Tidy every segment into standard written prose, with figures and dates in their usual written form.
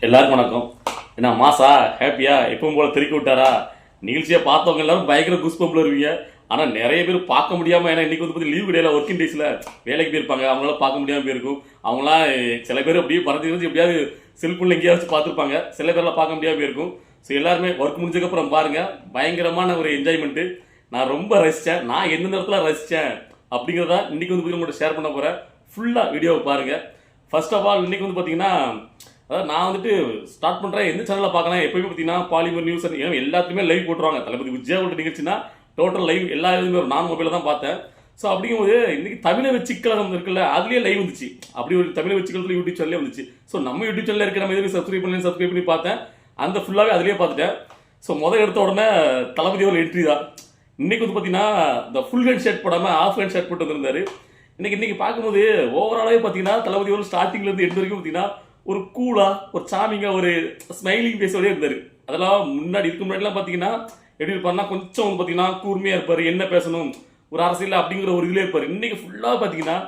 எல்லாருக்கும் வணக்கம். என்ன மாசா ஹாப்பியா எப்பவும் போல திருக்கி விட்டாரா? நிகழ்ச்சியை பார்த்தவங்க எல்லாரும் பயங்கர குஸ்பம்பில் இருவீங்க. ஆனால் நிறைய பேர் பார்க்க முடியாமல், ஏன்னா இன்னைக்கு வந்து லீவ் கிடையாது, ஒர்க்கிங் டேஸில் வேலைக்கு போயிருப்பாங்க, அவங்களால பார்க்க முடியாமல் போயிருக்கும். அவங்களாம் சில பேர் அப்படியே பறந்து எப்படியாவது செல்ஃபோனில் எங்கேயாச்சும் பார்த்துருப்பாங்க, சில பேர்லாம் பார்க்க முடியாமல் போயிருக்கும். ஸோ எல்லாருமே ஒர்க் முடிஞ்சதுக்கப்புறம் பாருங்கள், பயங்கரமான ஒரு என்ஜாய்மெண்ட்டு. நான் ரொம்ப ரசித்தேன். நான் எந்த நேரத்தில் ரசித்தேன் அப்படிங்கிறத இன்னைக்கு வந்து உங்கள்கிட்ட ஷேர் பண்ண போகிறேன். ஃபுல்லாக வீடியோவை பாருங்கள். ஃபர்ஸ்ட் ஆஃப் ஆல் இன்னைக்கு வந்து பார்த்தீங்கன்னா, அதாவது நான் வந்துட்டு ஸ்டார்ட் பண்ணுறேன் எந்த சேனலில் பார்க்கலாம். எப்பயுமே பார்த்தீங்கன்னா பாலிமர் நியூஸ் எல்லாத்துலேயுமே லைவ் போட்டுருவாங்க. தளபதி விஜயோட நிகழ்ச்சினா டோட்டல் லைவ் எல்லா இதுவுமே ஒரு நான் மொபைலில் தான் பார்த்தேன். ஸோ அப்படிங்கும்போது இன்னைக்கு தமிழை வெச்சிக்கலம் இருக்குல்ல, அதுலேயே லைவ் வந்துச்சு. அப்படி ஒரு தமிழை வெச்சிக்கலத்தில் யூடியூப் சேனலே வந்துச்சு. ஸோ நம்ம யூடியூப் சேனலில் இருக்கிற நம்ம எதுவும் சப்ஸ்கிரைப் பண்ணி பார்த்தேன். அந்த ஃபுல்லாகவே அதுலேயே பார்த்துட்டேன். ஸோ முதல் எடுத்த உடனே தளபதியோட என்ட்ரி தான். இன்னைக்கு வந்து பார்த்தீங்கன்னா இந்த ஃபுல் ஹேண்ட் ஷர்ட் போடாமல் ஆஃப் ஹேண்ட் ஷர்ட் போட்டு வந்திருந்தாரு. இன்னைக்கு பார்க்கும்போது ஓவராலாகவே பார்த்தீங்கன்னா தளபதியோட ஸ்டார்டிங்லேருந்து எண்டு வரைக்கும் பார்த்தீங்கன்னா ஒரு கூலா, ஒரு சாமிங்கா, ஒரு ஸ்மைலிங் பேஸோடய இருந்தார். அதெல்லாம் முன்னாடி இதுக்கு முன்னாடிலாம் பார்த்தீங்கன்னா எப்படி இருப்பாருன்னா கொஞ்சம் வந்து பார்த்தீங்கன்னா கூர்மையாக இருப்பார், என்ன பேசணும் ஒரு அரசியல் அப்படிங்கிற ஒரு இதில் இருப்பார். இன்னைக்கு ஃபுல்லாக பார்த்தீங்கன்னா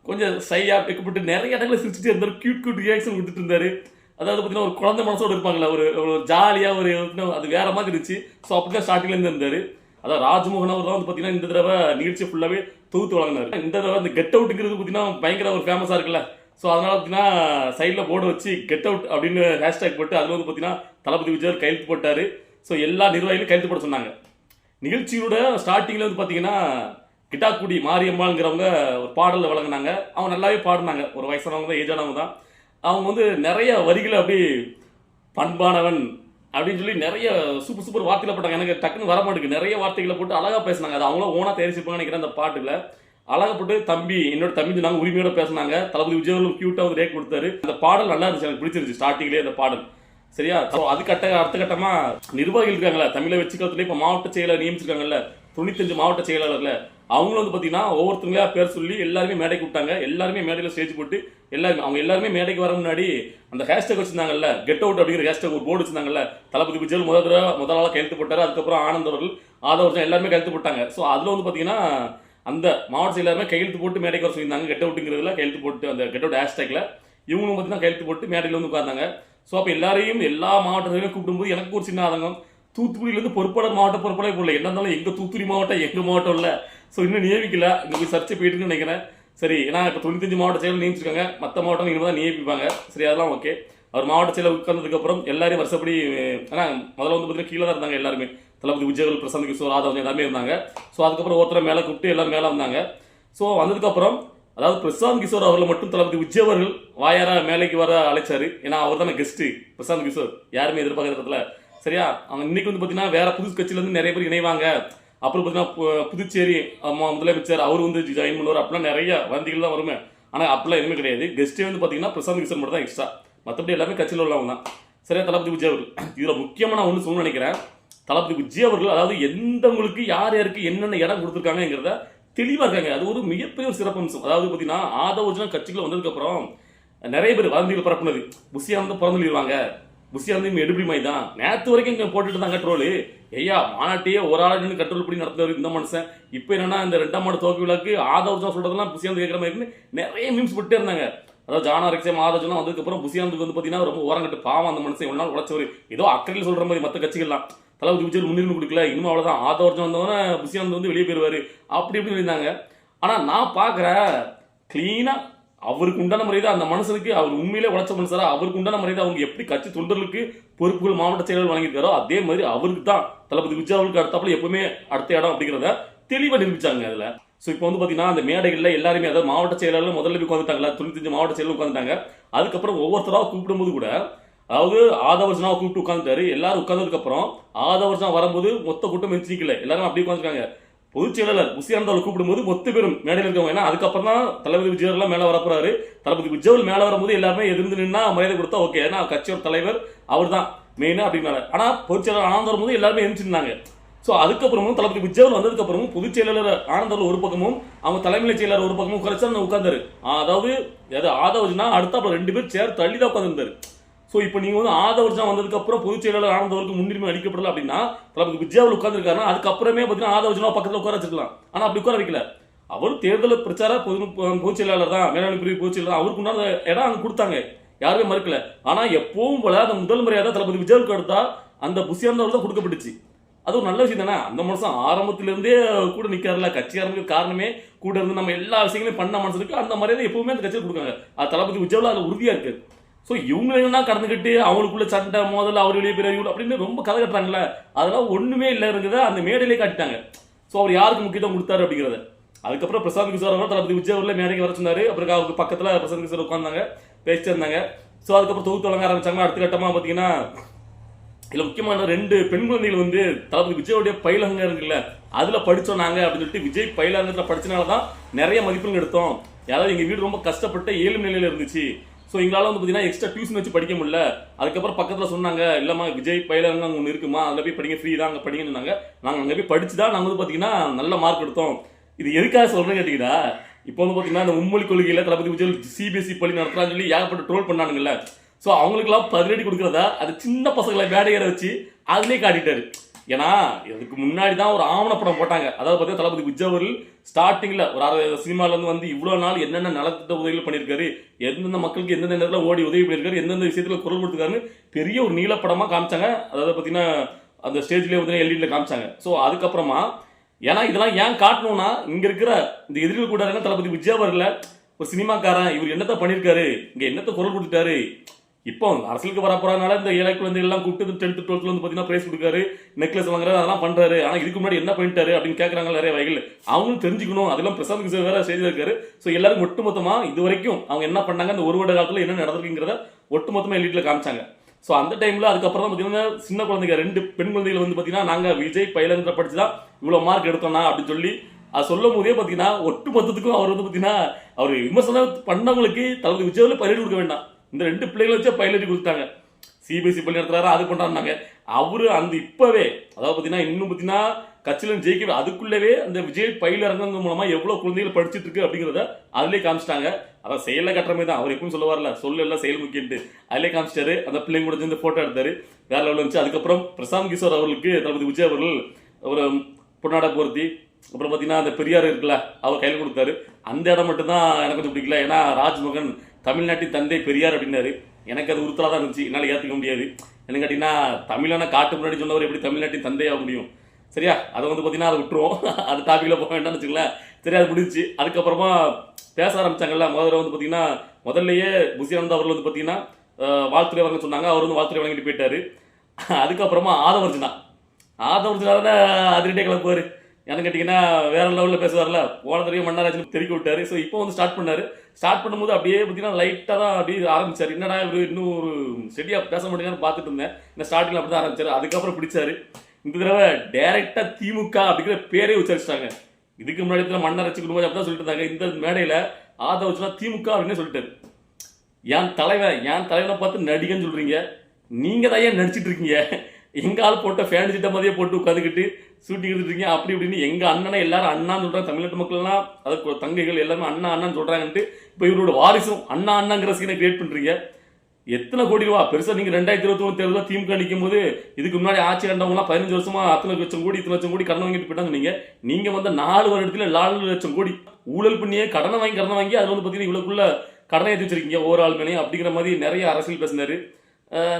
கொஞ்சம் சையாக வைக்கப்பட்டு நிறைய இடங்களை சிரிச்சுட்டே இருந்தார், கியூட் ரியாக்ஷன் கொடுத்துட்டு இருந்தார். அதாவது பார்த்தீங்கன்னா ஒரு குழந்தை மனசோடு இருப்பாங்களா, ஒரு ஜாலியாக ஒரு அது வேற மாதிரி இருந்துச்சு. ஸோ அப்படி தான் ஸ்டார்டிங்லேருந்து இருந்தார். அதான் ராஜ்மோகன் அவர் தான் வந்து பார்த்தீங்கன்னா இந்த தடவை நிகழ்ச்சி ஃபுல்லாகவே தொகுத்து வழங்கினார். இந்த தடவை இந்த கெட் அவுட்டுங்கிறது பார்த்தீங்கன்னா பயங்கர ஒரு ஃபேமஸாக இருக்குல்ல. ஸோ அதனால் பார்த்தீங்கன்னா சைடில் போர்டு வச்சு கெட் அவுட் அப்படின்னு ஹேஷ்டேக் போட்டு அதில் வந்து பார்த்தீங்கன்னா தளபதி விஜய் கையெழுத்து போட்டார். ஸோ எல்லா நிர்வாகிகளும் கையெழுத்து போட சொன்னாங்க. நிகழ்ச்சியோட ஸ்டார்டிங்கில் வந்து பார்த்தீங்கன்னா கிட்டாக்குடி மாரியம்மாங்கிறவங்க ஒரு பாடலில் வழங்கினாங்க. அவங்க நல்லாவே பாடினாங்க. ஒரு வயசானவங்க தான், ஏஜானவங்க தான். அவங்க வந்து நிறைய வரிகளை அப்படி பண்பானவன் அப்படின்னு சொல்லி நிறைய சூப்பர் வார்த்தைகளை போட்டாங்க. எனக்கு டக்குன்னு வர மாட்டேங்குது. நிறைய வார்த்தைகளை போட்டு அழகாக பேசினாங்க. அது அவங்களும் ஓனாக தயாரிச்சிருப்பாங்கன்னு நினைக்கிறேன். அந்த பாட்டுல அழகப்பட்டு தம்பி, என்னோட தம்பி நாங்கள் உரிமையோட பேசினாங்க. தளபதி விஜயும் கியூட்டாக வந்து ரேக் கொடுத்தாரு. அந்த பாடல் நல்லா இருந்துச்சு, எனக்கு பிடிச்சிருந்துச்சு ஸ்டார்டிங்லேயே அந்த பாடல். சரியா? ஸோ அதுக்கு அடுத்த கட்டமாக நிர்வாகிகள் இருக்காங்களா தமிழை வச்சுக்கிறதுல இப்போ மாவட்ட செயலர் நியமிச்சிருக்காங்கல்ல, 95 மாவட்ட செயலாளர்ல அவங்களும் வந்து பார்த்தீங்கன்னா ஒவ்வொருத்தங்களா பேர் சொல்லி எல்லாருமே மேடைக்கு விட்டாங்க. எல்லாருமே மேடையில் ஸ்டேஜ் போட்டு அவங்க எல்லாருமே மேடைக்கு வர முன்னாடி அந்த ஹேஷ்டேக் வச்சிருந்தாங்கல்ல, கெட் அவுட் அப்படிங்கிற ஹேஷ்டேக் ஒரு போர்டு வச்சிருந்தாங்கல்ல. தளபதி விஜய் முதலாளர் கையெழுத்து போட்டாரு. அதுக்கப்புறம் ஆனந்த் அவர்கள், ஆதவர்கள் எல்லாருமே கையெழுத்து போட்டாங்க. ஸோ அதில் வந்து பார்த்தீங்கன்னா அந்த மாவட்ட எல்லாருமே கையெழுத்து போட்டு மேடைக்கு வர சொல்லியிருந்தாங்க. கெட் அவுட்டுங்கிறதுல கையெழுத்து போட்டு அந்த கெட் அவுட் ஹேஷ்டேக்ல இவங்களும் பார்த்தீங்கன்னா கையெழுத்து போட்டு மேடையில் வந்து உட்கார்ந்தாங்க. ஸோ அப்போ எல்லாரையும் எல்லா மாவட்டத்திலையும் கூப்பிடும்போது எனக்கு ஒரு சின்ன ஆதங்கம். தூத்துக்குடியிலேருந்து பொறுப்பாளர் மாவட்ட பொறுப்பாளர் போடல. என்ன இருந்தாலும் எங்கள் தூத்துக்குடி மாவட்டம் எங்கள் மாவட்டம் இல்லை. ஸோ இன்னும் நியமிக்கல. இங்கே போய் சர்ச்சை போயிட்டுன்னு நினைக்கிறேன். சரி, ஏன்னா இப்போ 95 மாவட்ட செயலர் நியமிச்சிருக்காங்க. மற்ற மாவட்டம் இனிமேல் தான் நியமிப்பாங்க. சரி, அதெல்லாம் ஓகே. அவர் மாவட்ட செயலர் உட்கார்ந்ததுக்கப்புறம் எல்லாரையும் வருஷப்படி, ஆனால் முதல்ல வந்து பார்த்தீங்கன்னா கீழே தான் இருந்தாங்க எல்லாருமே. தளபதி விஜய், பிரசாந்த் கிஷோர், ஆதவ் எல்லாருமே இருந்தாங்க. ஸோ அதுக்கப்புறம் ஒருத்தர் மேலே கூப்பிட்டு எல்லாரும் மேலே வந்தாங்க. ஸோ வந்ததுக்கப்புறம் அதாவது பிரசாந்த் கிஷோர் அவர்களை மட்டும் தளபதி விஜய் அவர்கள் வாயார மேலைக்கு வர அழைச்சாரு. ஏன்னா அவர் தானே கெஸ்ட்டு. பிரசாந்த் கிஷோர் யாருமே எதிர்பார்க்கற இடத்துல. சரியா? அவங்க இன்னைக்கு வந்து பார்த்தீங்கன்னா வேற புது கட்சியிலேருந்து நிறைய பேர் இணைவாங்க. அப்புறம் பார்த்தீங்கன்னா புதுச்சேரி முதலமைச்சர் அவர் வந்து ஜாயின் பண்ணுவார். அப்படிலாம் நிறைய வந்திகள் தான் வருமே. ஆனால் அப்படிலாம் எதுவுமே கிடையாது. கெஸ்ட்டே வந்து பார்த்தீங்கன்னா பிரசாந்த் கிஷோர் மட்டும் தான் எக்ஸ்ட்ரா. மற்றபடி எல்லாமே கட்சியில் உள்ளவங்க தான். சரியா? தளபதி விஜய் அவர்கள் இதில் முக்கியமாக நான் ஒன்று சொல்ல நினைக்கிறேன். தளபதி விஜய் அவர்கள் அதாவது எந்தவங்களுக்கு யார் யாருக்கு என்னென்ன இடம் கொடுத்துருக்காங்கிறத தெளிவாக இருக்காங்க. அது ஒரு மிகப்பெரிய ஒரு சிறப்பம்சம். அதாவது பார்த்தீங்கன்னா ஆதவர்ஜனா கட்சிக்குள்ள வந்ததுக்கப்புறம் நிறைய பேர் வதந்திகள் பரப்புனது. புஷியா வந்து பிறந்துருவாங்க, புஷியா வந்து எடுபடி மாதிரி தான் நேற்று வரைக்கும் இங்கே போட்டுட்டு தான் கட்ரோலு. ஐயா மாநாட்டையே ஒரு ஆள் நின்று கட்ரோல் படி நடத்துவார் இந்த மனுஷன். இப்போ என்னன்னா இந்த 2ஆம் ஆண்டு துவக்க விழாக்கு ஆதவர்ஜனா சொல்றதெல்லாம் புஷியாந்து கேட்குற மாதிரி நிறைய மீம்ஸ் போட்டே இருந்தாங்க. அதாவது ஜானா ரக்ஷம் ஆதவர்ஜனா வந்ததுக்கப்புறம் புஷியாந்துக்கு வந்து பார்த்தீங்கன்னா ரொம்ப ஓரங்கட்டு பாவம் அந்த மனுஷன் ஒரு நாள் உழைச்சவர். ஏதோ அக்கறையில் சொல்ற மாதிரி மற்ற கட்சிகள்லாம் தளபதி விஜய் முன்னுரிமை கொடுக்கல, இன்னும் அவ்வளோதான் ஆதவர்ஜன் வந்தவொடனே புஷியாந்த் வந்து வெளியே போயிடுவார் அப்படி இப்படின்னு இருந்தாங்க. ஆனால் நான் பார்க்குறேன் கிளீனாக அவருக்கு உண்டான முறையை அந்த மனுஷனுக்கு, அவர் உண்மையிலே உழைச்ச மனுஷரா, அவருக்கு உண்டான முறையை அவங்க எப்படி கட்சி தொண்டர்களுக்கு பொறுப்புகள் மாவட்ட செயலர் வழங்கியிருக்காரோ அதே மாதிரி அவருக்கு தான் தளபதி விஜய் அவருக்கு அடுத்தாப்புல எப்பவுமே அடுத்த இடம் அப்படிங்கிறத தெளிவாக நிரூபிச்சாங்க அதில். ஸோ இப்போ வந்து பார்த்தீங்கன்னா அந்த மேடைகளில் எல்லாருமே அதாவது மாவட்ட செயலாளர் முதல்ல போய் உட்காந்துட்டாங்களா, 95 மாவட்ட செயலர் உட்காந்துட்டாங்க. அதுக்கப்புறம் ஒவ்வொருத்தராக கூப்பிடும்போது கூட அதாவது ஆதவர்ஜனாவை கூப்பிட்டு உட்காந்துட்டாரு. எல்லாரும் உட்கார்ந்ததுக்கு அப்புறம் ஆதவர்ஜனா வரும்போது மொத்த கூட்டம் நிக்கல, எல்லாரும் அப்படியே உட்காந்துருக்காங்க. பொதுச் செயலாளர் புஷியாந்தாவை கூப்பிடும்போது மொத்த பேரும் மேடையில் இருக்கவங்க. ஏன்னா அதுக்கப்புறம் தான் தளபதி விஜய் எல்லாம் மேலே வரப்போறாரு. தளபதி விஜய் மேலே வரும்போது எல்லாருமே எதிர்ந்து நின்னா மரியாதை கொடுத்தா ஓகே, ஏன்னா கட்சியோட தலைவர் அவர் தான் மெயினா அப்படின்னால. ஆனால் பொதுச் செயலாளர் ஆனந்த் வரும்போது எல்லாருமே எழுந்திருந்தாங்க. ஸோ அதுக்கப்புறமும் தளபதி விஜய் வந்ததுக்கு அப்புறமும் பொதுச் செயலாளர் ஆனந்த் ஒரு பக்கமும் அவங்க தலைமை செயலாளர் ஒரு பக்கமும் குறைச்சா உட்கார்ந்தாரு. அதாவது ஆதவர்ஜனா அடுத்தாப்புல 2 பேர் சேர் தள்ளி தான் உட்காந்துருந்தாரு. ஸோ இப்போ நீங்கள் வந்து ஆதவர்ஜனா வந்ததுக்கு அப்புறம் பொதுச் செயலாளர் ஆனந்தவருக்கு முன்னுரிமை அளிக்கப்படல அப்படின்னா தளபதி விஜய் உட்காந்துருக்காருன்னா அதுக்கப்புறமே பார்த்தீங்கன்னா ஆதவர்ஜனா பக்கத்தில் உட்கார வச்சிருக்கலாம். ஆனால் அப்படி உட்கார வைக்கல. அவர் தேர்தல் பிரச்சார பொதுச் செயலாளர் தான், மேலாண்மை பிரிவு பொதுச் செயலாளர் தான், அவருக்கு உண்டான இடம் அங்கே கொடுத்தாங்க. யாருமே மறுக்கல. ஆனா எப்பவும் போல அந்த முதல் மரியாதை தளபதி விஜய்க்கு அடுத்தா அந்த புஷியானவர் தான் கொடுக்கப்பட்டுச்சு. அது ஒரு நல்ல விஷயம் தானே. அந்த மனுஷன் ஆரம்பத்துல இருந்தே கூட நிக்காருல, கட்சி ஆரம்பிக்க காரணமே கூட இருந்து நம்ம எல்லா விஷயங்களையும் பண்ண மனுஷனுக்கு அந்த மரியாதை எப்பவுமே அந்த கட்சியில் கொடுக்காங்க. அது தளபதி விஜய்ல அது உறுதியா இருக்கு. ஸோ இவங்க என்ன கடந்துக்கிட்டு அவங்களுக்குள்ள சண்டை மோதல் அவர் வெளியே பெரிய அப்படின்னு ரொம்ப கதை கட்டுறாங்கல்ல, அதெல்லாம் ஒண்ணுமே இல்லைங்கிறத அந்த மேடையிலே காட்டிட்டாங்க. ஸோ அவர் யாருக்கு முக்கியத்துவம் கொடுத்தாரு அப்படிங்கிறத. அதுக்கப்புறம் பிரசாந்த் கிஷோர் அவர் தளபதி விஜய் அவர்ல மேடைக்கு வர சொன்னாரு. அப்புறம் அவருக்கு பக்கத்துல பிரசாந்த் கிஷோர் உட்கார்ந்தாங்க, பேசிட்டு இருந்தாங்க. ஸோ அதுக்கப்புறம் தொகுத்து வழங்க ஆரம்பிச்சாங்க. அடுத்த கட்டமா பாத்தீங்கன்னா இதுல முக்கியமான 2 பெண் குழந்தைகள் வந்து தளபதி விஜயோடைய பயிலகங்க இருக்குல்ல, அதுல படிச்சோம் நாங்க அப்படின்னு சொல்லிட்டு விஜய் பயிலகத்துல படிச்சனாலதான் நிறைய மதிப்பெண்கள் எடுத்தோம். யாராவது எங்க வீடு ரொம்ப கஷ்டப்பட்ட ஏழு நிலையில இருந்துச்சு. ஸோ எங்களால வந்து பாத்தீங்கன்னா எக்ஸ்ட்ரா டியூஷன் வச்சு படிக்க முடியல. அதுக்கப்புறம் பக்கத்துல சொன்னாங்க, இல்லம்மா விஜய் பயிலரங்க அங்க ஒன்று இருக்குமா, அதுல போய் படிங்க, ஃப்ரீ தான், அங்க படிங்கன்னு சொன்னாங்க. நாங்க அங்க போய் படிச்சுதான் நாங்க வந்து பாத்தீங்கன்னா நல்ல மார்க் எடுத்தோம். இது எதுக்காக சொல்றேன்னு கேட்டீங்கன்னா, இப்போ வந்து பாத்தீங்கன்னா இந்த மும்மொழி கொள்கையில தளபதி விஜய் சிபிஎஸ்இ பள்ளி நடத்துறான்னு சொல்லி ஏகப்பட்ட ட்ரோல் பண்ணானுங்கல்ல. ஸோ அவங்களுக்குலாம் பதிலடி கொடுக்குறதா அது சின்ன பசங்களை மேடையேற வச்சு அதுலேயே காட்டிட்டாரு. ஏன்னா இதுக்கு முன்னாடி தான் ஒரு ஆவணப்படம் போட்டாங்க. அதாவது பார்த்தீங்கன்னா தளபதி விஜய் அவர்கள் ஸ்டார்டிங்ல ஒரு 60 சினிமால வந்து இவ்வளவு நாள் என்னென்ன நலத்திட்ட உதவிகள் பண்ணியிருக்காரு, எந்தெந்த மக்களுக்கு எந்தெந்த நேரத்தில் ஓடி உதவி பண்ணியிருக்காரு, எந்தெந்த விஷயத்துல குரல் கொடுத்துருக்காருன்னு பெரிய ஒரு நீலப்படமா காமிச்சாங்க. அதாவது பார்த்தீங்கன்னா அந்த ஸ்டேஜ்லேயே வந்து எல்இடியில் காமிச்சாங்க. ஸோ அதுக்கப்புறமா ஏன்னா இதெல்லாம் ஏன் காட்டணும்னா, இங்க இருக்கிற இந்த எதிரிகள் கூட தளபதி விஜய் அவர்கள் ஒரு சினிமாக்காரன், இவர் என்னத்தை பண்ணியிருக்காரு, இங்க என்னத்தை குரல் கொடுத்துட்டாரு, இப்போ அரசியலுக்கு வர போறதுனால இந்த ஏழை குழந்தைகள் எல்லாம் கூப்பிட்டு 10th 12th வந்து பாத்தீங்கன்னா பிரைஸ் கொடுக்காரு, நெக்லஸ் வாங்குறாரு, அதெல்லாம் பண்றாரு. ஆனா இதுக்கு முன்னாடி என்ன பண்ணிட்டாரு அப்படின்னு கேட்கறாங்க நிறைய வகைகள். அவங்களும் தெரிஞ்சுக்கணும். அதெல்லாம் பிரசாந்த் கிஷோர் வேற ஸ்டேஜ்ல இருக்காரு. ஸோ எல்லாரும் ஒட்டுமொத்தமா இது வரைக்கும் அவங்க என்ன பண்ணாங்க, அந்த ஒரு வருட காலத்துல என்ன நடந்திருக்குங்கிறத ஒட்டுமொத்தமா எலிட்ல காமிச்சாங்க. ஸோ அந்த டைம்ல அதுக்கப்புறம் தான் பாத்தீங்கன்னா சின்ன குழந்தைங்க 2 பெண் குழந்தைகள் வந்து பாத்தீங்கன்னா நாங்க விஜய் பயிலன்ற படிச்சுதான் இவ்வளவு மார்க் எடுத்தோம்னா அப்படின்னு சொல்லி அது சொல்லும் போதே பாத்தீங்கன்னா ஒட்டு மொத்தத்துக்கும் அவர் வந்து பாத்தீங்கன்னா அவர் விமர்சனம் பண்ணவங்களுக்கு தளபதி விஜய்ல பயிரிட்டு கொடுக்க வேண்டாம், இந்த 2 பிள்ளைகளை வச்சா பைலட் கொடுத்தாங்க. சிபிஎஸ்இ பள்ளி நடத்துறாரு, அது பண்றாங்க. அவரு அந்த இப்பவே அதாவது பாத்தீங்கன்னா இன்னும் பாத்தீங்கன்னா கட்சியில ஜெயிக்க அதுக்குள்ளவே அந்த விஜய் பயிலரங்க மூலமா எவ்வளவு குழந்தைகள் படிச்சுட்டு இருக்கு அப்படிங்கிறத அதுலயே காமிச்சிட்டாங்க. அதான் செயல கட்டுற மாதிரி தான் அவர் எப்பவும் சொல்ல வரல, சொல்லு எல்லாம் செயல் முக்கியன்ட்டு அதுலயே காமிச்சிட்டாரு. அந்த பிள்ளைங்க கூட சேர்ந்து போட்டோ எடுத்தாரு, வேற லெவலில் இருந்துச்சு. அதுக்கப்புறம் பிரசாந்த் கிஷோர் அவர்களுக்கு தளபதி விஜய் அவர்கள் ஒரு பொன்னாடை போர்த்தி, அப்புறம் பாத்தீங்கன்னா அந்த பெரியார் இருக்குல்ல அவர் கையில் கொடுத்தாரு. அந்த இடம் மட்டும் தான் எனக்கு கொஞ்சம் பிடிக்கல. ஏன்னா ராஜ்மோகன் தமிழ்நாட்டின் தந்தை பெரியார் அப்படின்னாரு. எனக்கு அது உறுத்தலா தான் இருந்துச்சு, என்னால் ஏற்றுக்க முடியாது. என்ன கேட்டீங்கன்னா தமிழான காட்டு முன்னாடி சொன்னவர் எப்படி தமிழ்நாட்டின் தந்தையாக முடியும்? சரியா, அதை வந்து பார்த்தீங்கன்னா அதை விட்டுருவோம், அது டாபிக்ல போக வேண்டாம்னு வச்சுங்களேன். சரி, அது முடிஞ்சு அதுக்கப்புறமா பேச ஆரம்பிச்சாங்கல்ல. முதல்ல வந்து பார்த்தீங்கன்னா முதல்லையே புஷியானந்த் அவர்கள் வந்து பார்த்தீங்கன்னா வாழ்த்துறை வழங்க சொன்னாங்க. அவர் வந்து வாழ்த்துறை வழங்கிட்டு போயிட்டாரு. அதுக்கப்புறமா ஆதவர்ஜுனா தான் அதிரடியே கிளப்புவார். ஏன்னு கேட்டிங்கன்னா வேற லெவலில் பேசுவார்ல, போன தடவை மன்னாராஜன் தெரிவிக்க விட்டாரு. ஸோ இப்போ வந்து ஸ்டார்ட் பண்ணாரு. ஸ்டார்ட் பண்ணும்போது அப்படியே பார்த்தீங்கன்னா லைட்டாக தான் அப்படியே ஆரம்பிச்சார். என்னடா இவர் இன்னும் ஒரு ஸ்டெடியாக பேச மாட்டேங்கன்னு பார்த்துட்டு இருந்தேன். இந்த ஸ்டார்டிங்கில் அப்படி தான் ஆரம்பிச்சார். அதுக்கப்புறம் பிடிச்சாரு. இந்த தடவை டைரக்டா திமுக அப்படிங்கிற பேரே உச்சரிச்சிட்டாங்க. இதுக்கு முன்னாடி மன்னர் குடும்பம் அப்படிதான் சொல்லிட்டு இருந்தாங்க. இந்த மேடையில ஆதவர்ஜுனா திமுக அப்படின்னு சொல்லிட்டாரு. என் தலைவனை பார்த்து நடிகன்னு சொல்றீங்க, நீங்க தான் ஏன் நடிச்சிட்டு இருக்கீங்க? எங்க ஆள் போட்ட ஃபேன் சீட்டை மாதிரியே போட்டு உட்காந்துக்கிட்டு சூட்டி இருக்கீங்க அப்படி இப்படின்னு. எங்க அண்ணனை எல்லாரும் அண்ணான்னு சொல்றாங்க. தமிழ்நாட்டு மக்கள் எல்லாம் அது தங்கைகள் எல்லாமே அண்ணா அண்ணான்னு சொல்றாங்கன்ட்டு இப்போ இவரோட வாரிசும் அண்ணா அண்ணாங்கிற சீனை கிரியேட் பண்றீங்க. எத்தனை கோடி ரூபா பெருசா நீங்க 2021 தேர்தலில் திமுக நிற்கும் போது இதுக்கு முன்னாடி ஆட்சி கண்டவங்களாம் 15 வருஷமா அத்தனை லட்சம் கோடி இத்தனை லட்சம் கோடி கடன் வாங்கிட்டு போயிட்டாங்க. நீங்க வந்து 4 வருடத்துல 4 லட்சம் கோடி ஊழல் பண்ணியே கடனை வாங்கி அது வந்து பாத்தீங்கன்னா இவ்வளவுக்குள்ள கடனை ஏற்றி வச்சிருக்கீங்க ஒவ்வொரு ஆள் மேலேயும் அப்படிங்கிற மாதிரி நிறைய அரசியல் பேசினாரு.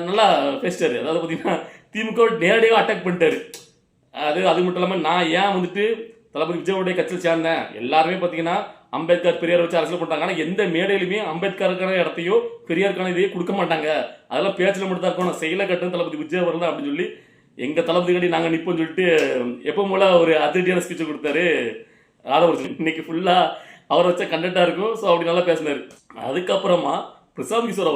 நல்லா பேசிட்டாரு. அதாவது பாத்தீங்கன்னா திமுக நேரடியாக அட்டாக் பண்ணிட்டாரு. அது மட்டும் இல்லாமல் நான் ஏன் வந்துட்டு தளபதி விஜயோடைய கட்சியில் சேர்ந்தேன், எல்லாருமே பார்த்தீங்கன்னா அம்பேத்கர் பெரியார் வச்சு அரசியல் பண்ணுறாங்க. ஆனால் எந்த மேடையிலுமே அம்பேத்கருக்கான இடத்தையோ பெரியாருக்கான இதையோ கொடுக்க மாட்டாங்க. அதெல்லாம் பேச்சில் மட்டும் தான் இருக்கும், செயலை கட்டும் தளபதி விஜய் வரல அப்படின்னு சொல்லி எங்கள் தளபதி கட்டி நாங்கள் நிற்போம்னு சொல்லிட்டு எப்போ போல ஒரு அதிரடியான ஸ்பீச்சை கொடுத்தாரு ஆதவர்ஜுன். இன்னைக்கு ஃபுல்லாக அவரை வச்ச கண்டென்ட்டாக இருக்கும். ஸோ அப்படி நல்லா பேசினார். அதுக்கப்புறமா பிரசாந்த் கிஷோர்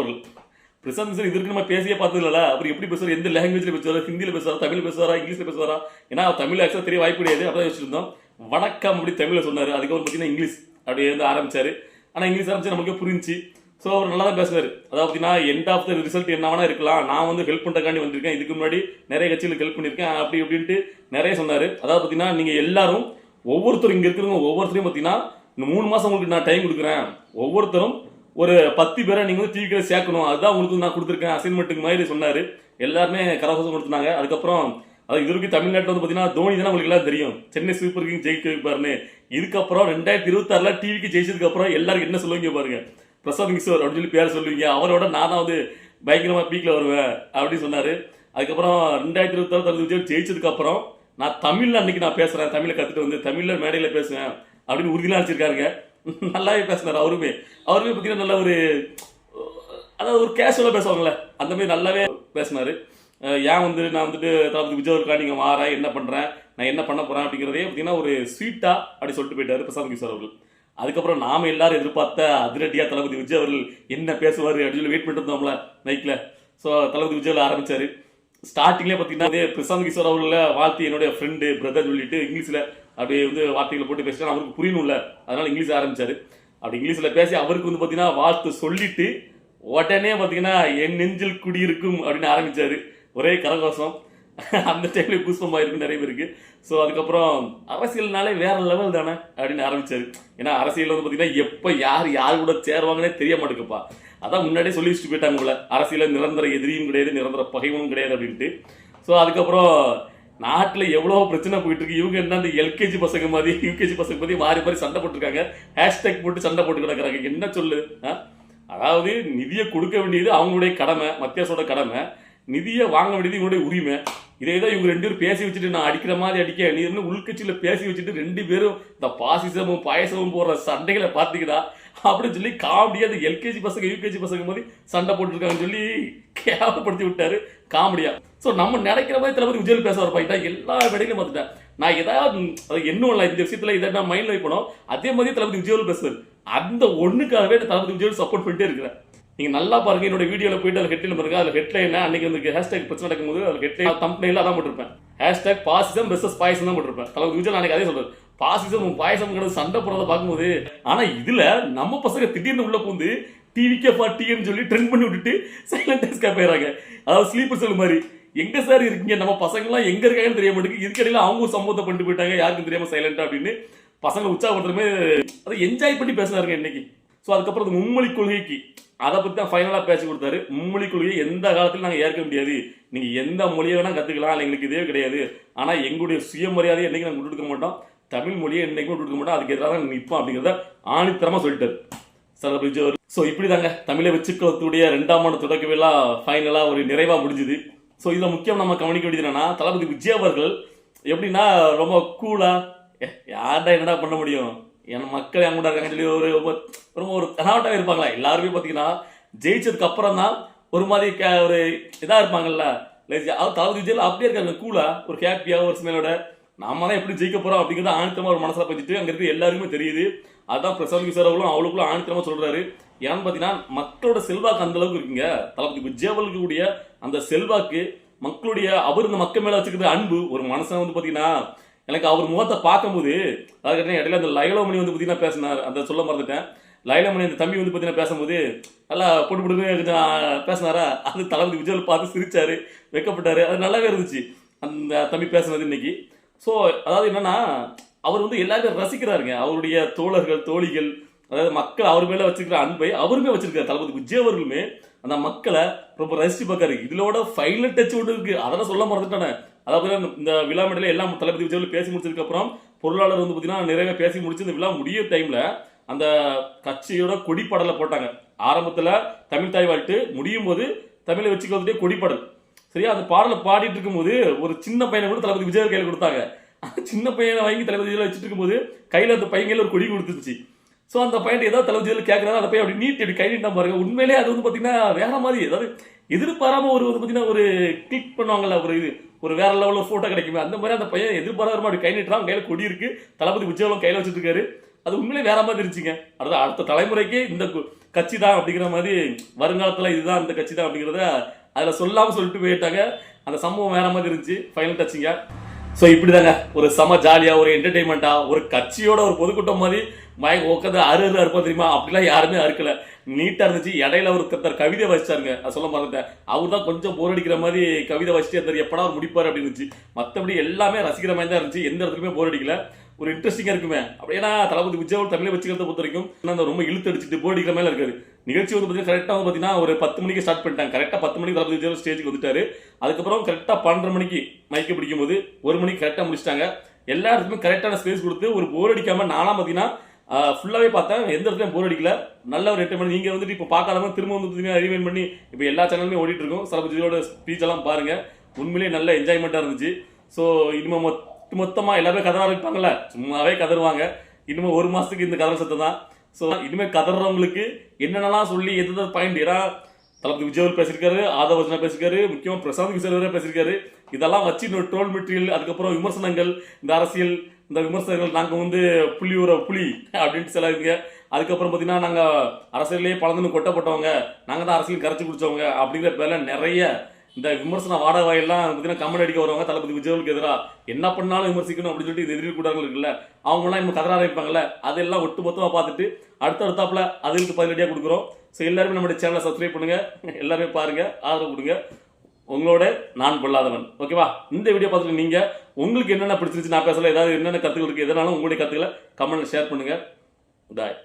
இதற்கு நம்ம பேசியே பார்த்தது இல்லை. அவர் எப்படி பேசுவார், எந்த லாங்குவேஜ்ல பேசுவாரா, ஹிந்தியில் பேசுவாரா, தமிழ் பேசுவாரா, இங்கிலீஷ்ல பேசுவாரா? ஏன்னா தமிழ் ஆக்சுவலாக தெரிய வாய்ப்பு கிடையாது. அப்படியே வச்சிருந்தோம். வணக்கம் அப்படி தமிழில் சொன்னார். அதுக்கப்புறம் பார்த்தீங்கன்னா இங்கிலீஷ் அப்படியே வந்து ஆரம்பிச்சாரு. ஆனால் இங்கிலீஷ் ஆரம்பிச்சு நமக்கு புரிஞ்சு. ஸோ அவர் நல்லா தான் பேசுவார். அதாவது பார்த்தீங்கன்னா எண்ட் ஆஃப் த ரிசல்ட் என்ன வேணா இருக்கலாம், நான் வந்து ஹெல்ப் பண்ணுறக்காண்டி வந்திருக்கேன், இதுக்கு முன்னாடி நிறைய கட்சிகளுக்கு ஹெல்ப் பண்ணியிருக்கேன் அப்படி அப்படின்ட்டு நிறைய சொன்னார். அதாவது பார்த்தீங்கன்னா நீங்கள் எல்லாரும் ஒவ்வொருத்தரும் இங்கே இருக்கிறவங்க ஒவ்வொருத்தரையும் பார்த்தீங்கன்னா இந்த 3 மாதம் உங்களுக்கு நான் டைம் கொடுக்குறேன், ஒவ்வொருத்தரும் ஒரு 10 பேரை நீங்கள் வந்து டிவிக்கில் சேர்க்கணும், அதுதான் உங்களுக்கு நான் கொடுத்துருக்கேன் அசைன்மெண்ட்டுக்கு மாதிரி சொன்னார். எல்லாருமே கரகோசம் கொடுத்துனாங்க. அதுக்கப்புறம் அது இது வரைக்கும் தமிழ்நாட்டில் வந்து பார்த்தீங்கன்னா தோனி தான் உங்களுக்கு எல்லாம் தெரியும், சென்னை சூப்பர் கிங் ஜெயிக்க வைப்பாருன்னு. இதுக்கப்புறம் 2026 டிவிக்கு ஜெயிச்சதுக்கு அப்புறம் எல்லாரும் என்ன சொல்லுவீங்க பாருங்க. பிரசாத் கிஷோர் அப்படின்னு சொல்லி பேர் சொல்லுவீங்க, அவரோட நான் தான் வந்து பயங்கரமா பீக்ல வருவேன் அப்படின்னு சொன்னாரு. அதுக்கப்புறம் 2026 தளபதி விஜய் ஜெயிச்சதுக்கு அப்புறம் நான் தமிழ்ல அன்னைக்கு நான் பேசுறேன், தமிழை கத்துட்டு வந்து தமிழ்ல மேடையில பேசுவேன் அப்படின்னு உறுதியெல்லாம் வச்சிருக்காருங்க. நல்லாவே பேசினாரு. அவருமே பார்த்தீங்கன்னா நல்ல ஒரு, அதாவது ஒரு கேஷுவலாக பேசுவாங்கல்ல அந்த மாதிரி நல்லாவே பேசினாரு. ஏன் வந்து நான் வந்துட்டு தளபதி விஜய் இருக்கா, நீங்கள் மாறேன் என்ன பண்ணுறேன், நான் என்ன பண்ண போகிறேன் அப்படிங்கிறதே பார்த்தீங்கன்னா ஒரு ஸ்வீட்டாக அப்படி சொல்லிட்டு போயிட்டாரு பிரசாந்த் கிஷோர் அவர்கள். அதுக்கப்புறம் நாம எல்லாரும் எதிர்பார்த்த அதிரடியாக தளபதி விஜய் அவர்கள் என்ன பேசுவார் அப்படின்னு சொல்லி வெயிட் பண்ணிட்டு இருந்தோம்ல நைட்டில். ஸோ தளபதி விஜயில் ஆரம்பித்தார். ஸ்டார்டிங்லேயே பார்த்தீங்கன்னா பிரசாந்த் கிஷோர் அவர்களை வாழ்த்து என்னுடைய ஃப்ரெண்டு பிரதர் சொல்லிட்டு இங்கிலீஷில் அப்படியே வந்து வார்த்தைகளை போட்டு பேசினா அவருக்கு புரியணும்ல, அதனால இங்கிலீஷ் ஆரம்பிச்சாரு. அப்படி இங்கிலீஷில் பேசி அவருக்கு வந்து பார்த்தீங்கன்னா வாழ்த்து சொல்லிட்டு உடனே பார்த்தீங்கன்னா என் நெஞ்சில் குடியிருக்கும் அப்படின்னு ஆரம்பிச்சாரு. ஒரே கரகோஷம். அந்த டைம்ல கூஸ்பம் ஆயிருக்கு நிறைய பேருக்கு. ஸோ அதுக்கப்புறம் அரசியல்னாலே வேற லெவல் தானே அப்படின்னு ஆரம்பிச்சாரு. ஏன்னா அரசியல் வந்து பார்த்தீங்கன்னா எப்போ யார் கூட சேருவாங்கன்னே தெரிய மாட்டேங்குப்பா. அதான் முன்னாடியே சொல்லி வச்சுட்டு போயிட்டாங்க போல, அரசியல நிரந்தர எதிரியும் கிடையாது, நிரந்தர பகைவனும் கிடையாது அப்படின்ட்டு. ஸோ அதுக்கப்புறம் நாட்டில் எவ்வளோ பிரச்சனை போயிட்டு இருக்கு. இவங்க என்ன அந்த எல்கேஜி பசங்க மாதிரி யூகேஜி பசங்க மாதிரி மாறி மாறி சண்டை போட்டுருக்காங்க, ஹேஷ்டேக் போட்டு சண்டை போட்டு கிடக்குறாங்க. என்ன சொல்லு, அதாவது நிதியை கொடுக்க வேண்டியது அவங்களுடைய கடமை, மத்திய அரசோட கடமை, நிதியை வாங்க வேண்டியது இவங்களுடைய உரிமை. இதே தான் இவங்க ரெண்டு பேரும் பேசி வச்சுட்டு நான் அடிக்கிற மாதிரி அடிக்க, நீ இருந்து உள்கட்சியில் பேசி வச்சுட்டு ரெண்டு பேரும் இந்த பாசிசமும் பாயசமும் போடுற சண்டைகளை பார்த்துக்கிட்டா அப்படின்னு சொல்லி காமெடியா அந்த எல்கேஜி பசங்க யூகேஜி பசங்க மாதிரி சண்டை போட்டுருக்காங்கன்னு சொல்லி கேவலப்படுத்தி விட்டாரு காமெடியா. ஸோ நம்ம நினைக்கிற மாதிரி தளபதி விஜய் பேச வரப்பாயிட்டா எல்லா வேலையிலும் பார்த்துட்டேன். நான் ஏதாவது என்னும் இல்லை இந்த விஷயத்துல இதை நான் மைண்ட்ல வைப்பணும், அதே மாதிரி தளபதி விஜய் பேசுவார். அந்த ஒண்ணுக்காகவே தளபதி விஜய் சப்போர்ட் பண்ணிட்டே இருக்கிறேன். நீங்க நல்லா பாருங்க, என்னோட வீடியோல போயிட்டு அதில் ஹெட்லைன் பாருங்க. அதில் ஹெட்லைன் அன்னைக்கு வந்து ஹேஷ்டேக் பிரச்சனை நடக்கும்போது அதில் ஹெட்லைன் தம்ப்நெயில அதான் போட்டிருப்பேன், ஹேஷ்டேக் பாசிசம் வெர்சஸ் பாயசம் தான் போட்டிருப்பேன். தளபதி விஜய் அன்னைக்கு அதே சொல்றாரு, பாசிசம் பாயசம் சண்டை போறதை பார்க்கும்போது. ஆனா இதுல நம்ம பசங்க திடீர்னு உள்ள பூந்து டிவிக்கே பார்ட்டின்னு சொல்லி ட்ரெண்ட் பண்ணி விட்டுட்டு சைலண்ட் டெஸ்கா போயிடறாங்க. அதாவது ஸ்லீப்பர் செல் மாதிரி. எங்க சார் இருக்கீங்க, நம்ம பசங்க எல்லாம் எங்க இருக்காங்கன்னு தெரிய மாட்டேங்குது. இதுக்கடையில அவங்க ஒரு சம்பவத்தை பண்ணிட்டு போயிட்டாங்க, யாருக்கும் தெரியாம சைலண்டா அப்படின்னு பசங்க உற்சாகப்படுறமே அதை என்ஜாய் பண்ணி பேசினாருங்க இன்னைக்கு. ஸோ அதுக்கப்புறம் அந்த மும்மொழி கொள்கைக்கு அதை பற்றி தான் ஃபைனலாக பேசி கொடுத்தாரு. மும்மொழி கொள்கையை எந்த காலத்திலும் நாங்கள் ஏற்க முடியாது, நீங்கள் எந்த மொழியை வேணால் கற்றுக்கலாம், எங்களுக்கு இதே கிடையாது. ஆனால் எங்களுடைய சுயமரியாதையை என்றைக்கு நாங்கள் விட்டு கொடுக்க மாட்டோம், தமிழ் மொழியை என்றைக்கும் விட்டு கொடுக்க மாட்டோம், அதுக்கு எதிராக நாங்கள் நிற்போம் அப்படிங்கிறத ஆணித்தரமாக சொல்லிட்டார் தளபதி விஜய். ஸோ இப்படி தாங்க தமிழை வச்சுக்கிறதுடைய 2ஆம் ஆண்டு தொடக்க விழா ஃபைனலாக ஒரு நிறைவாக முடிஞ்சுது. ஸோ இதில் முக்கியம் நம்ம கவனிக்க வேண்டியது என்னன்னா, தளபதி விஜய் அவர்கள் எப்படின்னா ரொம்ப கூலா யார்டா என்னடா பண்ண முடியும், என் மக்கள் என் கூட இருக்காங்கன்னு சொல்லி ரொம்ப ஒரு கனாவட்டாக இருப்பாங்களா. எல்லாருமே பார்த்தீங்கன்னா ஜெயிச்சதுக்கு அப்புறம் தான் ஒரு மாதிரி ஒரு இதாக இருப்பாங்கல்ல. தளபதி விஜய் அப்படியே இருக்காங்க, கூலா ஒரு ஹாப்பியாக ஒரு ஸ்மெலோட நாம தான் எப்படி ஜெயிக்க போறோம் அப்படிங்கிறத ஆணித்தரமா ஒரு மனசில் பதிச்சுட்டு அங்கே இருக்க எல்லாருமே தெரியுது. அதான் பிரசாந்த் கிஷோர் அவர்களும் அவ்வளோக்குள்ள ஆணித்தரமா சொல்றாரு. ஏன்னு பார்த்தீங்கன்னா மக்களோட செல்வாக்கு அந்த அளவுக்கு இருக்குங்க. தளபதி விஜய் அவர்களுக்கு கூடிய அந்த செல்வாக்கு, மக்களுடைய அவர் இந்த மக்கள் மேல வச்சுக்கிறது அன்பு. ஒரு மனசன் வந்து பார்த்தீங்கன்னா எனக்கு அவர் முகத்தை பார்க்கும்போது, அதாவது இடையில அந்த லைலோமணி வந்து பார்த்தீங்கன்னா பேசினார், அந்த சொல்ல மறந்துட்டேன். லைலோமணி அந்த தம்பி வந்து பார்த்தீங்கன்னா பேசும்போது நல்லா போட்டு போட்டு பேசினாரா, அது தளபதி விஜய் பார்த்து சிரிச்சாரு, வெக்கப்பட்டாரு. அது நல்லாவே இருந்துச்சு அந்த தம்பி பேசுனது இன்னைக்கு. ஸோ அதாவது என்னன்னா அவர் வந்து எல்லாருமே ரசிக்கிறாருங்க. அவருடைய தோழர்கள் தோழிகள், அதாவது மக்கள் அவர் மேல வச்சிருக்கிற அன்பை அவருமே வச்சிருக்காரு. தளபதி விஜய் அவர்களுமே அந்த மக்களை ரொம்ப ரசிச்சு பார்க்காரு. இதோட ஃபைனல் டச் ஒன்று இருக்கு, அதெல்லாம் சொல்ல மறந்துட்டானே. அதாவது இந்த விழா மேடையில எல்லாம் தளபதி விஜய் பேசி முடிச்சதுக்கு அப்புறம் பொருளாளர் வந்து பார்த்தீங்கன்னா நிறைய பேசி முடிச்சு இந்த விழா முடிய டைம்ல அந்த கட்சியோட கொடிப்பாடலை போட்டாங்க. ஆரம்பத்தில் தமிழ் தாய் வாழ்த்து, முடியும் போது தமிழை வச்சுக்கிறதுடைய கொடிப்பாடல். சரியா, அந்த பாடலை பாடிட்டு இருக்கும்போது ஒரு சின்ன பையனை கூட தளபதி விஜய் கையில் கொடுத்தாங்க. அந்த சின்ன பையனை வாங்கி தளபதி விஜய் வச்சுட்டு இருக்கும்போது கையில் அந்த பையன் கையில் ஒரு கொடி கொடுத்துருச்சு. ஸோ அந்த பையன் ஏதாவது தளபதி விஜய் கேட்கறாரு, அதை போய் அப்படி நீட்டி அப்படி கை நீட்டா பாருங்க. உண்மையிலே அது வந்து பார்த்தீங்கன்னா வேற மாதிரி, அதாவது எதிர்பாராம ஒரு வந்து பார்த்தீங்கன்னா ஒரு கிளிக் பண்ணுவாங்கல்ல, ஒரு இது ஒரு வேற லெவலில் ஃபோட்டோ கிடைக்குமே, அந்த மாதிரி அந்த பையன் எதிர்பாராம அப்படி கை நீட்டுறான். கையில் கொடி இருக்கு, தளபதி விஜய் கையில் வச்சுட்டு இருக்காரு. அது உண்மையிலே வேற மாதிரி இருந்துச்சுங்க. அதாவது அடுத்த தலைமுறைக்கு இந்த கட்சி தான் அப்படிங்கிற மாதிரி, வருங்காலத்தில் இதுதான் இந்த கட்சி தான் அப்படிங்கிறத அதில் சொல்லாமல் சொல்லிட்டு போயிட்டாங்க. அந்த சம்பவம் வேற மாதிரி இருந்துச்சு, ஃபைனல் டச்சிங்க. ஸோ இப்படி தாங்க ஒரு செம ஜாலியாக ஒரு என்டர்டைன்மெண்ட்டாக ஒரு கட்சியோட ஒரு பொதுக்கூட்டம் மாதிரி உட்காந்து அறுப்பா தெரியுமா, அப்படிலாம் யாருமே அறுக்கல, நீட்டாக இருந்துச்சு. இடையில ஒருத்தர் கவிதை வச்சிட்டாருங்க, அது சொல்ல மறந்துட்டேன். அவர் தான் கொஞ்சம் போர் அடிக்கிற மாதிரி கவிதை வச்சுட்டு இருந்தார், எப்படா அவர் முடிப்பார் அப்படின்னு இருந்துச்சு. மற்றபடி எல்லாமே ரசிக்கிற மாதிரி தான் இருந்துச்சு, எந்த இடத்துலையுமே போர் அடிக்கல, ஒரு இன்ட்ரெஸ்டிங்காக இருக்குமே. அப்படி ஏன்னா தளபதி விஜய் தமிழை வச்சுக்கிறத பொறுத்த வரைக்கும் அந்த ரொம்ப இழுத்து அடிச்சுட்டு போர் அடிக்கிற மாதிரி இருக்காது. நிகழ்ச்சி வந்து பார்த்தீங்கன்னா கரெக்டாக வந்து பார்த்தீங்கன்னா ஒரு 10 மணிக்கு ஸ்டார்ட் பண்ணிட்டாங்க. கரெக்டாக 10 மணிக்கு தளபதி விஜய் ஸ்டேஜுக்கு வந்துட்டாரு. அதுக்கப்புறம் கரெக்டாக 12:30 மணிக்கு மைக்கு பிடிக்கும் போது 1 மணிக்கு கரெக்டாக முடிச்சிட்டாங்க. எல்லா இடத்துக்குமே கரெக்டான ஸ்பேஸ் கொடுத்து ஒரு போர் அடிக்காம நானாக பார்த்தீங்கன்னா ஃபுல்லாகவே பார்த்தேன், எந்த இடத்துலையும் போர் அடிக்கல. நல்ல ஒரு என்டர்டைன்மெண்ட். நீங்கள் வந்துட்டு இப்போ பார்க்காதவங்க திரும்ப வந்து பார்த்தீங்கன்னா ரீவைண்ட் பண்ணி இப்போ எல்லா சேனலுமே ஓடிட்டு இருக்கும். தளபதியோட ஸ்பீச் எல்லாம் பாருங்க, உண்மையிலேயே நல்ல என்ஜாய்மெண்ட்டாக இருந்துச்சு. ஸோ இனிமேல் மொத்தமாக எல்லாருமே கதற ஆரம்பிப்பாங்கல்ல, சும்மாவே கதறுவாங்க. இனிமேல் ஒரு மாதத்துக்கு இந்த கதற சத்தம் தான். ஸோ இனிமேல் கதறவங்களுக்கு என்னென்னலாம் சொல்லி எந்த பாயிண்ட், ஏன்னா தளபதி விஜய் பேசியிருக்காரு, ஆதவர்ஜனா பேசியிருக்காரு, முக்கியமாக பிரசாந்த் கிஷோர் வேற பேசியிருக்காரு. இதெல்லாம் வச்சு இன்னொரு ட்ரோல் மெட்டீரியல், அதுக்கப்புறம் விமர்சனங்கள், இந்த அரசியல் இந்த விமர்சனங்கள், நாங்கள் வந்து புலி அப்படின்ட்டு சிலருங்க. அதுக்கப்புறம் பார்த்தீங்கன்னா நாங்கள் அரசியலே பழந்துன்னு கொட்டப்பட்டவங்க, நாங்கள் தான் அரசியல் கரைச்சி குடிச்சவங்க அப்படிங்கிற பேரில் நிறைய இந்த விமர்சன வாடகையெல்லாம் பார்த்தீங்கன்னா கமெண்ட் அடிக்க வருவாங்க. தளபதி விஜய்க்கு எதிராக என்ன பண்ணாலும் விமர்சிக்கணும் அப்படின்னு சொல்லிட்டு எதிரி கூட்டார்கள் இருக்குல்ல, அவங்களாம் இப்போ கதற ஆரம்பிப்பாங்கல்ல, அதெல்லாம் ஒட்டு மொத்தமாக பார்த்துட்டு அடுத்தடுத்தாப்புல அதுக்கு பதிலடியாக கொடுக்குறோம். ஸோ எல்லாருமே நம்மளுடைய சேனலை சப்ஸ்கிரைப் பண்ணுங்க, எல்லாருமே பாருங்க, ஆதரவு கொடுங்க. உங்களோட நான் பொல்லாதவன். ஓகேவா? இந்த வீடியோ பார்த்துட்டு நீங்க உங்களுக்கு என்னென்ன பிடிச்சிருச்சு, நான் பேசல ஏதாவது என்னென்ன கருத்துக்கள் இருக்கு, எதனாலும் உங்களுடைய கருத்துக்களை கமெண்ட்ல ஷேர் பண்ணுங்க. பாய்.